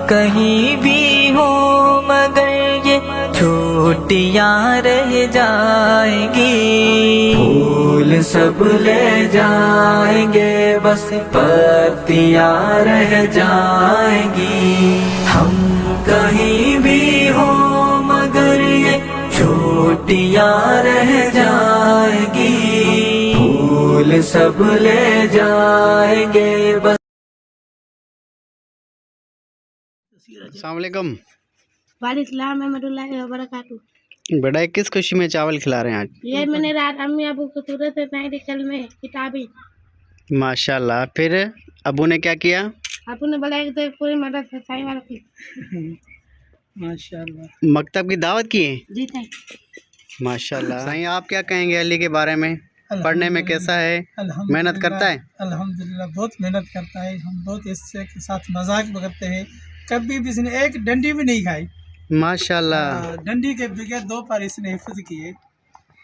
کہیں بھی ہو مگر یہ چھوٹیاں رہ جائیں گی، پھول سب لے جائیں گے بس پتیاں رہ جائیں گی، ہم کہیں بھی ہو مگر یہ چھوٹیاں رہ جائیں گی، پھول سب لے جائیں گے بس۔ السلام علیکم۔ وعلیکم السلام ورحمۃ اللہ وبرکاتہ۔ بیٹا کس خوشی میں چاول کھلا رہے ہیں آج؟ یہ میں نے رات امی ابو کو صورت میڈیکل میں کتابیں، ماشاء اللہ۔ پھر ابو نے کیا کیا؟ ابو نے بلایا تو پوری مدد سے صحیح والا کی۔ ماشاء اللہ۔ مکتب کی دعوت کی ہے؟ جی تھے۔ ماشاء اللہ۔ صحیح، آپ کیا کہیں گے علی کے بارے میں؟ پڑھنے میں کیسا ہے؟ محنت کرتا ہے؟ الحمدللہ بہت محنت کرتا ہے، ہم بہت اس کے ساتھ مذاق کرتے ہیں، کبھی بھی اس نے ایک ڈنڈی بھی نہیں کھائی۔ ماشاء اللہ۔ ڈنڈی کے بغیر 2 پار اس نے حفظ کیے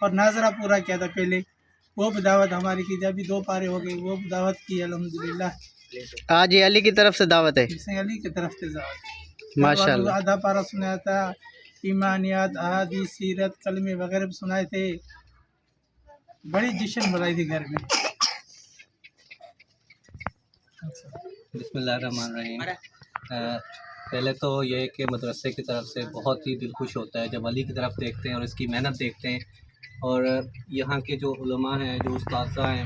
اور ناظرہ پورا کیا تھا پہلے، وہ بھی دعوت ہماری کی، جب بھی 2 پارے ہو گئے وہ بھی دعوت کی الحمدللہ۔ آج یہ علی کی طرف سے دعوت ہے؟ اس نے علی کی طرف سے دعوت، ماشاء اللہ۔ آدھا پارا سنایا تھا، ایمانیات، احادیث، سیرت، کلمے وغیرہ بھی سنائے تھے، بڑی جشن بنائی تھی گھر میں۔ بسم اللہ الرحمن الرحیم۔ پہلے تو یہ کہ مدرسے کی طرف سے بہت ہی دل خوش ہوتا ہے جب علی کی طرف دیکھتے ہیں اور اس کی محنت دیکھتے ہیں، اور یہاں کے جو علماء ہیں، جو اساتذہ ہیں،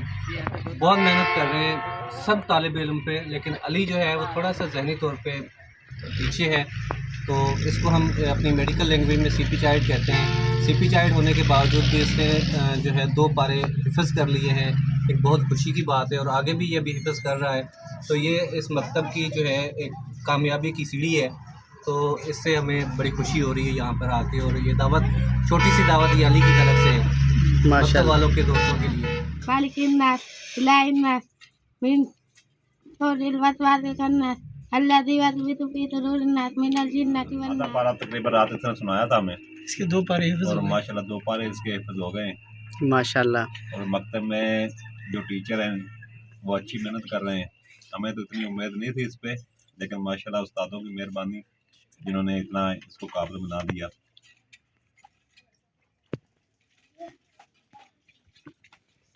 بہت محنت کر رہے ہیں سب طالب علم پہ، لیکن علی جو ہے وہ تھوڑا سا ذہنی طور پہ پیچھے ہے، تو اس کو ہم اپنی میڈیکل لینگویج میں سی پی چائلڈ کہتے ہیں۔ سی پی چائلڈ ہونے کے باوجود بھی اس نے جو ہے 2 پارے حفظ کر لیے ہیں، ایک بہت خوشی کی بات ہے، اور آگے بھی یہ بھی حفظ کر رہا ہے، تو یہ اس مکتب کی جو ہے ایک کامیابی کی سیڑھی ہے، تو اس سے ہمیں بڑی خوشی ہو رہی ہے یہاں پر آ کے، اور یہ دعوت چھوٹی سی دعوت یہ علی کی طرف سے ہے ماشاء مکتب اللہ۔ والوں کے دوستوں کے لیے۔ خالق الناس الہ الناس من شر الوسواس الخناس الذی یوسوس فی صدور الناس من الجنۃ آدھا والناس۔ پارا تقریباً رات اس نے سنایا تھا ہمیں، اس کے 2 پارے حفظ اور ہو گئے۔ ماشاءاللہ 2 پارے اس کے حفظ ہو گئے ہیں، ماشاء اللہ۔ اور مکتب میں جو ٹیچر ہیں وہ اچھی محنت کر رہے ہیں، ہمیں تو اتنی امید نہیں تھی اس پہ، لیکن ماشاءاللہ استادوں کی مہربانی جنہوں نے اتنا اس کو قابل بنا دیا۔